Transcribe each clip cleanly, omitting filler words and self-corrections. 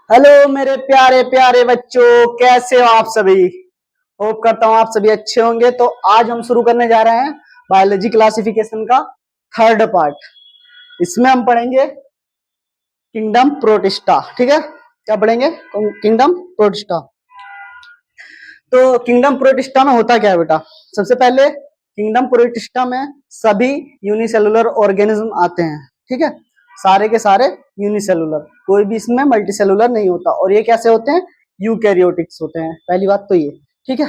Hello मेरे प्यारे प्यारे बच्चों, कैसे हो आप सभी। होप करता हूँ आप सभी अच्छे होंगे। तो आज हम शुरू करने जा रहे हैं बायोलॉजी क्लासिफिकेशन का थर्ड पार्ट। इसमें हम पढ़ेंगे किंगडम प्रोटिस्टा। ठीक है, क्या पढ़ेंगे? Kingdom protista. तो किंगडम प्रोटिस्टा में होता क्या है बेटा? सबसे पहले किंगडम प्रोटिस्टा में सभी यूनिसेलुलर ऑर्गेनिज्म आते हैं। ठीक है, सारे के सारे यूनिसेलुलर, कोई भी इसमें मल्टीसेलुलर नहीं होता। और ये कैसे होते हैं? यूकैरियोटिक्स होते हैं। पहली बात तो ये। ठीक है,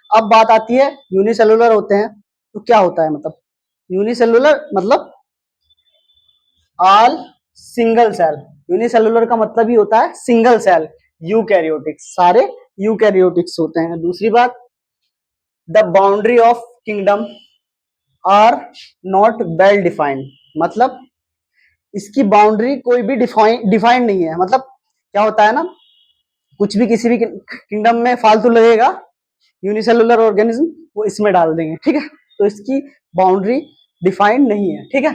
अब बात आती है यूनिसेलुलर होते हैं तो क्या होता है। मतलब यूनिसेलुलर मतलब ऑल सिंगल सेल। यूनिसेलुलर का मतलब ही होता है सिंगल सेल। यूकैरियोटिक्स सारे यूकैरियोटिक्स होते हैं। दूसरी बात, the boundary of kingdom are not well defined. मतलब इसकी बाउंड्री कोई भी डिफाइंड नहीं है। मतलब क्या होता है ना, कुछ भी किसी भी किंगडम में फालतू लगेगा यूनिसेलुलर ऑर्गेनिज्म, वो इसमें डाल देंगे। ठीक है, तो इसकी बाउंड्री डिफाइंड नहीं है। ठीक है,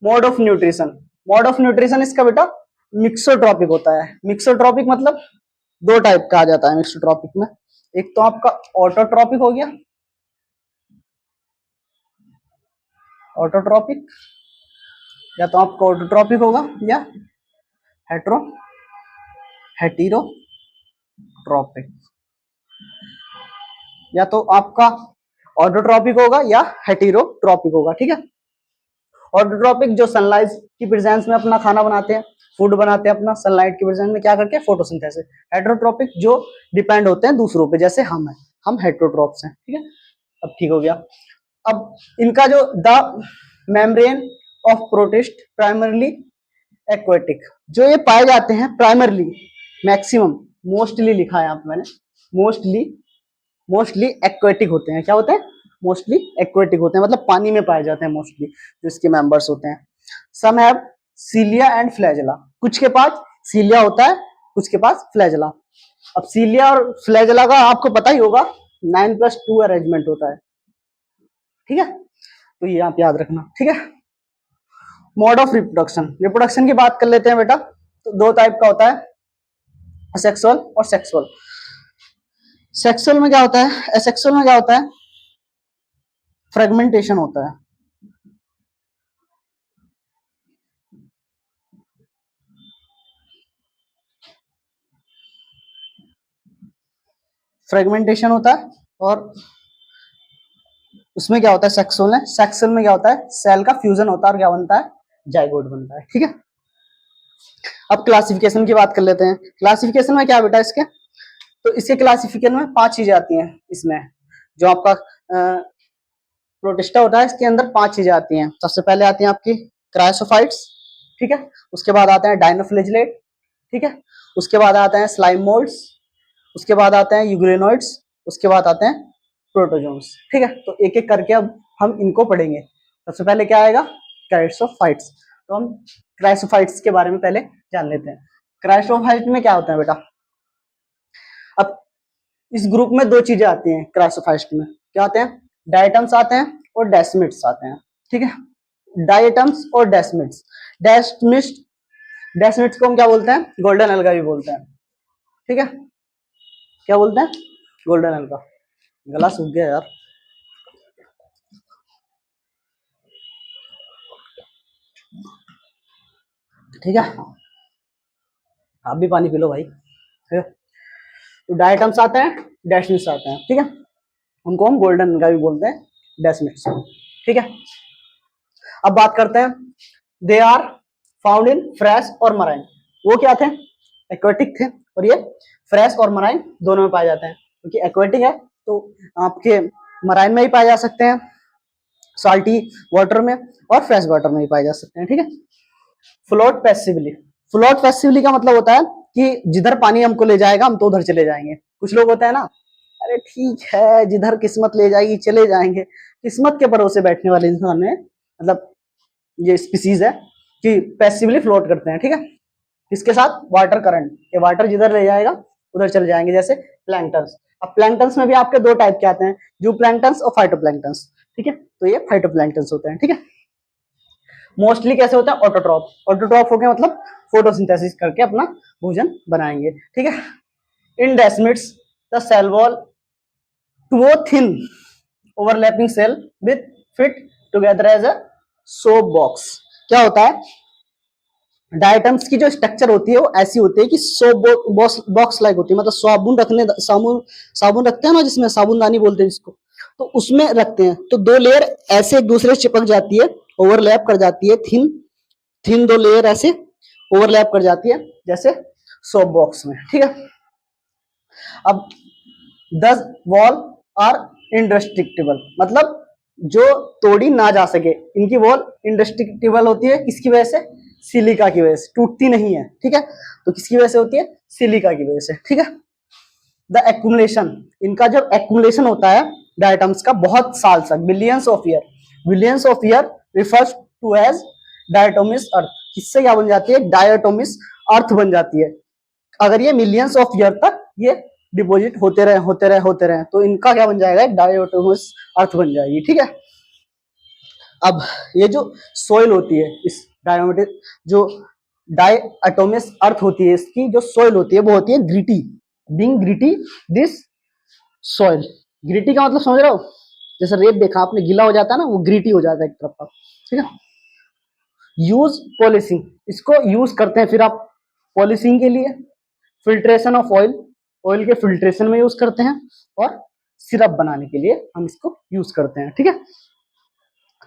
mode of nutrition. Mode of nutrition इसका बेटा मिक्सोट्रॉपिक होता है। मिक्सोट्रॉपिक मतलब दो टाइप का आ जाता है मिक्सोट्रॉपिक में। एक तो आपका ऑटोट्रॉपिक हो गया, ऑटोट्रॉपिक, या तो आपका ऑटोट्रॉपिक होगा या हेट्रो हेटीरोट्रॉपिक, या तो आपका ऑटोट्रॉपिक होगा या हेटीरोट्रॉपिक होगा। ठीक है, ऑटोट्रॉपिक जो सनलाइट की प्रेजेंस में अपना खाना बनाते हैं, फूड बनाते हैं अपना सनलाइट की प्रेजेंस में, क्या करके? फोटोसिंथेसिस। हेटेरोट्रॉपिक जो डिपेंड होते हैं दूसरों पे, जैसे हम हैं, हम हेटेरोट्रॉप्स हैं। ठीक है, अब ठीक हो गया। अब इनका जो the membrane of protist primarily aquatic, जो ये पाए जाते हैं प्राइमरली, मैक्सिमम, मोस्टली लिखा है यहाँ पे मैंने, मोस्टली एक्वेटिक होते हैं। क्या होते हैं? मोस्टली एक्वेटिक होते हैं, मतलब पानी में पाए जाते हैं मोस्टली जो इसके मेंबर्स होते हैं। Some have cilia and flagella. कुछ के पास सीलिया होता है, कुछ के पास फ्लैजेला। अब सीलिया और फ्लैजेला का आपको पता ही होगा, 9+2 अरेंजमेंट होता है। ठीक है, तो ये आप याद रखना। ठीक है, मोड ऑफ रिप्रोडक्शन। रिप्रोडक्शन की बात कर लेते हैं बेटा। तो दो टाइप का होता है, सेक्सुअल और सेक्सुअल। सेक्सुअल में क्या होता है? एसेक्सुअल में क्या होता है? फ्रेगमेंटेशन होता है। फ्रेगमेंटेशन होता है। और उसमें क्या होता है? सेक्सुअल में, सेक्सुअल में क्या होता है? सेल का फ्यूजन होता है और क्या बनता है? जाइगोट बनता है। ठीक है, अब क्लासिफिकेशन की बात कर लेते हैं। क्लासिफिकेशन में क्या बेटा इसके? तो इसके क्लासिफिकेशन में 5 चीजें आती हैं। इसमें जो आपका प्रोटिस्टा होता है, इसके अंदर 5 चीजें आती हैं। सबसे पहले आती हैं आपकी क्रायोसोफाइट्स। ठीक है, उसके बाद आते हैं डायनोफ्लेजिलेट। ठीक है, उसके बाद आते हैं स्लाइम मोल्ड्स, उसके बाद आते हैं यूग्रेनोइड्स, उसके बाद आते हैं प्रोटोजोन्स। ठीक है, तो एक एक करके अब हम इनको पढ़ेंगे। सबसे पहले क्या आएगा? क्रायोसोफाइट्स। तो हम क्रायोसोफाइट्स के बारे में पहले जान लेते हैं। क्रायोसोफाइट में क्या होता है बेटा? अब इस ग्रुप में दो चीजें आती हैं क्रायोसोफाइट्स में। क्या आते हैं? डायटम्स आते हैं और डेस्मिड्स आते हैं। ठीक है, डायटम्स और डेस्मिड्स। डेस्मिड्स, डेस्मिड्स को हम क्या बोलते हैं? गोल्डन अलगा भी बोलते हैं। ठीक है, क्या बोलते हैं? गोल्डन अलगा। गला सूख गया यार। ठीक है, आप भी पानी पी लो भाई। ठीक है, तो डायटम्स आते हैं, डेस्मिड्स आते हैं। ठीक है, उनको हम गोल्डन अलगा भी बोलते हैं, डेस्मिड्स। ठीक है, अब बात करते हैं, they are found in fresh और मराइन। वो क्या थे? एक्वेटिक थे, और ये फ्रेश और मराइन दोनों में पाए जाते हैं। क्योंकि एक्वेटिक है तो आपके मराइन में ही पाए जा सकते हैं, साल्टी वाटर में, और फ्रेश वाटर में ही पाए जा सकते हैं। ठीक है, फ्लोट पैसिवली। फ्लोट पैसिवली का मतलब होता है कि जिधर पानी हमको ले जाएगा हम तो उधर चले जाएंगे। कुछ लोग होता है ना, अरे ठीक है जिधर किस्मत ले जाएगी चले जाएंगे। किस्मत के भरोसे बैठने वाले इंसान है, मतलब ये स्पीसीज है कि पैसिवली फ्लोट करते हैं। ठीक है, इसके साथ वाटर करंट, ये वाटर जिधर ले जाएगा उधर चले जाएंगे, जैसे प्लैंक्टन्स। अब प्लैंक्टन्स में भी आपके दो टाइप के आते हैं, जू प्लैंक्टन्स और फाइटोप्लैंक्टन्स। ठीक है, तो ये फाइटोप्लैंक्टन्स होते हैं। ठीक है, मोस्टली कैसे होता है, ऑटोट्रॉप। ऑटोट्रॉप हो गया मतलब फोटोसिंथेसिस करके अपना भोजन बनाएंगे, ठीक है। In desmids the cell wall to वो thin overlapping cell with fit together as a soap box. क्या होता है, डायटम्स की जो स्ट्रक्चर होती है वो ऐसी होती है कि सोप बॉक्स लाइक होती है, मतलब साबुन रखते हैं ना, जिसमें साबुनदानी बोलते हैं जिसको, तो उसमें रखते हैं। तो दो लेयर ऐसे एक दूसरे से चिपक जाती है, ओवरलैप कर जाती है, थिन थिन दो लेयर ऐसे ओवरलैप कर जाती है जैसे सोप बॉक्स में, ठीक है। अब 10 वॉल आर इंडेस्ट्रक्टिबल, मतलब जो तोड़ी ना जा सके, इनकी वॉल इंडेस्ट्रक्टिबल होती है, किसकी वजह से, सिलिका की वजह से, टूटती नहीं है, ठीक है। तो किसकी वजह से होती है, सिलिका की वजह से, ठीक है। द एक्यूमुलेशन, इनका जब एक्यूमुलेशन होता है डायटम्स का बहुत साल तक, billions of year refers to as diatomaceous earth. किससे क्या बन जाती है, डायटोमिस अर्थ बन जाती है। अगर ये मिलियंस ऑफ ईयर तक ये डिपॉजिट होते रहे तो इनका क्या बन जाएगा, डायटोमिस अर्थ बन जाएगी, ठीक है। अब ये जो सोइल होती है, इस डायटोमिक जो डायटोमिस अर्थ होती है, इसकी जो सोइल होती है वो होती है gritty, being gritty this soil. Gritty का मतलब समझ रहे हो, जैसे रेत देखा आपने, गीला हो जाता है ना, वो ग्रिटी हो जाता है एक तरफ का, ठीक है। यूज पॉलिशिंग, इसको यूज करते हैं फिर आप पॉलिशिंग के लिए, फिल्ट्रेशन ऑफ ऑयल, ऑयल के फिल्ट्रेशन में यूज करते हैं, और सिरप बनाने के लिए हम इसको यूज करते हैं, ठीक है।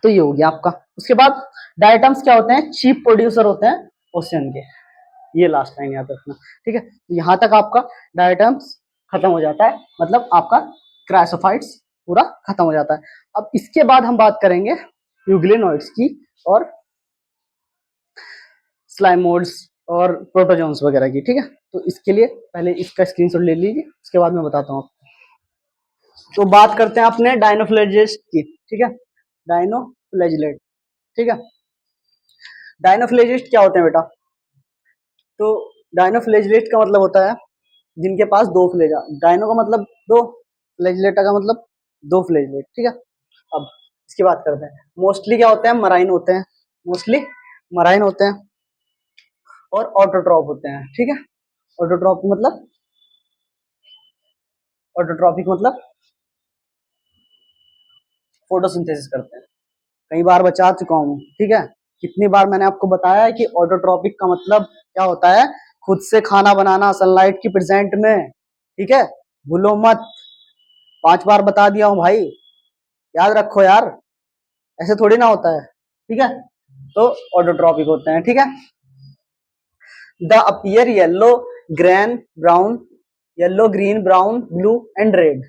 तो ये हो गया आपका। उसके बाद डायटम्स क्या होते हैं, चीप प्रोड्यूसर होते हैं ओशियन के, ये लास्ट लाइन याद रखना, ठीक है। तो यहाँ तक आपका डायटम्स खत्म हो जाता है, मतलब आपका क्रासोफाइट्स पूरा खत्म हो जाता है। अब इसके बाद हम बात करेंगे यूग्लिनोइड्स की और स्लाइमोड्स और प्रोटोजोन्स वगैरह की, ठीक है। तो इसके लिए पहले इसका स्क्रीनशॉट ले लीजिए, उसके बाद मैं बताता हूँ। तो बात करते हैं अपने डायनोफ्लेजिस्ट की, ठीक है, डायनोफ्लेजिलेट, ठीक है। डायनोफ्लेजिस्ट क्या होते हैं बेटा, तो डायनोफ्लेजिलेट का मतलब होता है जिनके पास दो फ्लेजा, डायनो का मतलब दो, फ्लेजिलेटा का मतलब दो फ्लेजिलेट, ठीक है। अब इसकी बात करते हैं, मोस्टली क्या होते हैं, मराइन होते हैं, मोस्टली मराइन होते हैं, और ऑटोट्रॉप होते हैं, ठीक है। ऑटोट्रॉपिक मतलब, ऑटोट्रॉपिक मतलब फोटोसिंथेसिस करते हैं, कई बार बता चुका हूँ, ठीक है। कितनी बार मैंने आपको बताया है कि ऑटोट्रॉपिक का मतलब क्या होता है, खुद से खाना बनाना सनलाइट की प्रेजेंट में, ठीक है, भूलो मत, 5 बार बता दिया हूँ भाई, याद रखो यार, ऐसे थोड़ी ना होता है, ठीक है। तो ऑटोट्रॉपिक होते हैं, ठीक है। The appear yellow green brown, yellow green brown blue and red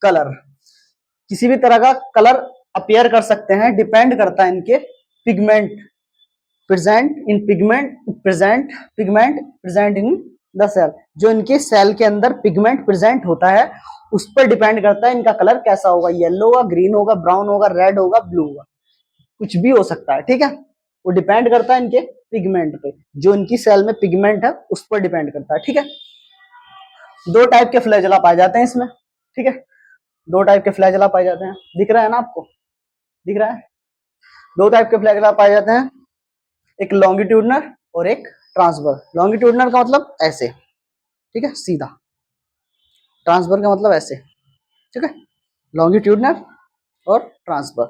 colour, किसी भी तरह का कलर अपीयर कर सकते हैं, डिपेंड करता है इनके pigment present in the cell, जो इनके सेल के अंदर पिगमेंट प्रेजेंट होता है उस पर डिपेंड करता है इनका कलर कैसा होगा, येलो होगा, ग्रीन होगा, ब्राउन होगा, रेड होगा, ब्लू होगा, कुछ भी हो सकता है, ठीक है। वो डिपेंड करता है इनके पिगमेंट पे, जो इनकी सेल में पिगमेंट है उस पर डिपेंड करता है, ठीक है। दो टाइप के फ्लैजेला पाए जाते हैं इसमें, ठीक है, दो टाइप के फ्लैजेला पाए जाते हैं, दिख रहा है ना आपको, दिख रहा है, दो टाइप के फ्लैजेला पाए जाते हैं, एक लॉन्गिट्यूडनल और एक ट्रांसफर। लॉन्गिट्यूडनल का मतलब ऐसे, ठीक है, सीधा, ट्रांसफर का मतलब ऐसे, ठीक है, लॉन्गिट्यूडनल और ट्रांसफर,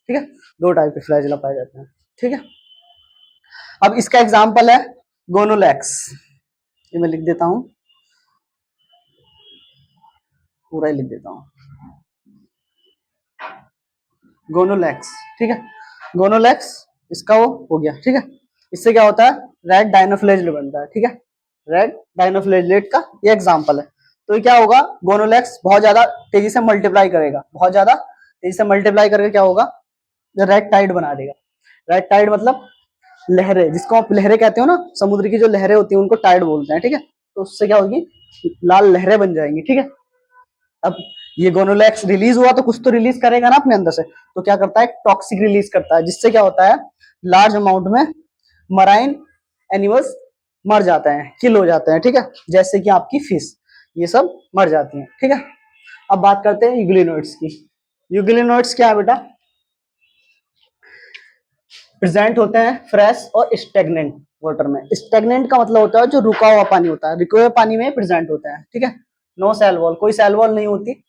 ठीक है, दो टाइप के फ्लैजेला पाए जाते हैं, ठीक है। अब इसका एग्जांपल है गोनोलैक्स, ये मैं लिख देता हूं, पूरा ही लिख देता हूं, गोनोलैक्स, ठीक है। गोनोलैक्स इसका वो हो गया, ठीक है। इससे क्या होता है, रेड डायनोफ्लेजिलेट बनता है, ठीक है, रेड डायनोफ्लेजिलेट का ये एग्जांपल है। तो ये क्या होगा, गोनोलैक्स बहुत ज्यादा तेजी से मल्टीप्लाई करेगा, बहुत ज्यादा तेजी से मल्टीप्लाई करके क्या होगा, रेड टाइड बना देगा। रेड टाइड मतलब लहरें, जिसको आप लहरें कहते हो ना, समुद्र की जो लहरें होती है उनको टाइड बोलते हैं, ठीक है। तो उससे क्या होगी, लाल लहरें बन जाएंगी, ठीक है। अब ये गोनोलैक्स रिलीज हुआ तो कुछ तो रिलीज करेगा ना अपने अंदर से, तो क्या करता है, टॉक्सिक रिलीज करता है, जिससे क्या होता है, लार्ज अमाउंट में मराइन एनिमल्स मर जाते हैं, किल हो जाते हैं, ठीक है, जैसे कि आपकी फिश, ये सब मर जाती हैं, ठीक है। अब बात करते हैं यूग्लिनोइड्स की। यूग्लिनोइड्स क्या है बेटा, प्रेजेंट होते हैं फ्रेश और स्टेगनेंट वाटर में। स्टेगनेंट का मतलब होता है जो रुका हुआ पानी होता है, रुके हुए पानी में प्रेजेंट होता है, ठीक है। नो सेल वॉल, कोई सेल वॉल नहीं होती।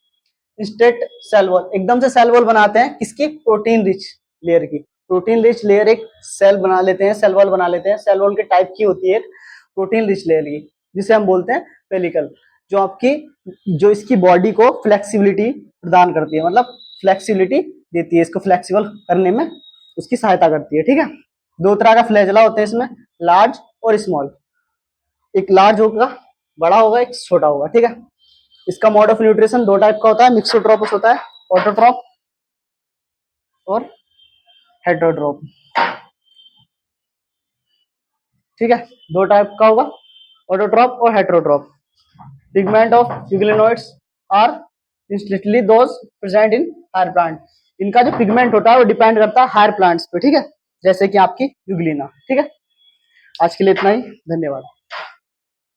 इंस्टेंट सेल वॉल, एकदम से सेल वॉल बनाते हैं किसकी, प्रोटीन रिच लेयर की। प्रोटीन रिच लेयर एक सेल बना लेते हैं, सेल वॉल बना लेते हैं। सेल वॉल के टाइप की होती है एक प्रोटीन रिच लेयर की, जिसे हम बोलते हैं पेलिकल, जो आपकी जो इसकी बॉडी को फ्लेक्सिबिलिटी प्रदान करती है, मतलब फ्लेक्सिबिलिटी देती है, इसको फ्लेक्सिबल करने में उसकी सहायता करती है, ठीक है। दो तरह का फ्लैजेला होते हैं इसमें, लार्ज और स्मॉल। एक लार्ज होगा, बड़ा होगा, एक छोटा होगा, ठीक है। इसका मोड ऑफ न्यूट्रिशन दो टाइप का होता है, मिक्सोट्रॉपस होता है, ऑटोट्रॉप और हेटरोट्रॉप, ठीक है। दो टाइप का होगा, ऑटोट्रॉप और heterotroph. Pigment of euglenoids are instinctively those present in higher plant. इनका जो पिगमेंट होता है वो डिपेंड करता है हायर प्लांट्स पे, ठीक है, जैसे कि आपकी यूग्लिना, ठीक है। आज के लिए इतना ही, धन्यवाद।